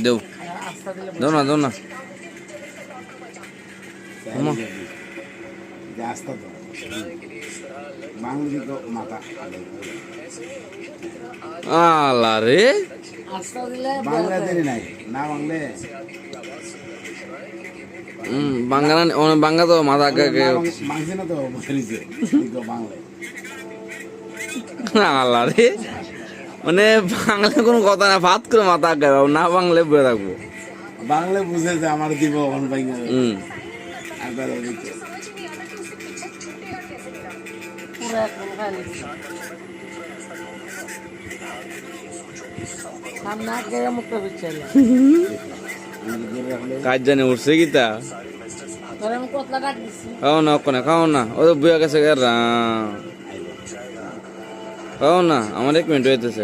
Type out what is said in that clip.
দেও দাও না আস্তা তো বাংলা মাথা আল্লাহ রে বাংলা দেরি নাই না বাংলে বাঙ্গা না বাঙ্গা তো মাথা মাংস না তো বাংলা আল্লাহ রে মানে বাংলা কোনো কথা না ভাত করে মাথা আগায় না বাংলা বয়ে থাকবো বাংলা বুঝে যে আমার দিব কাজ জানে উঠছে কি তা খাও না ও তো বুয়া গেছে খাও না আমার 1 মিনিট হইতেছে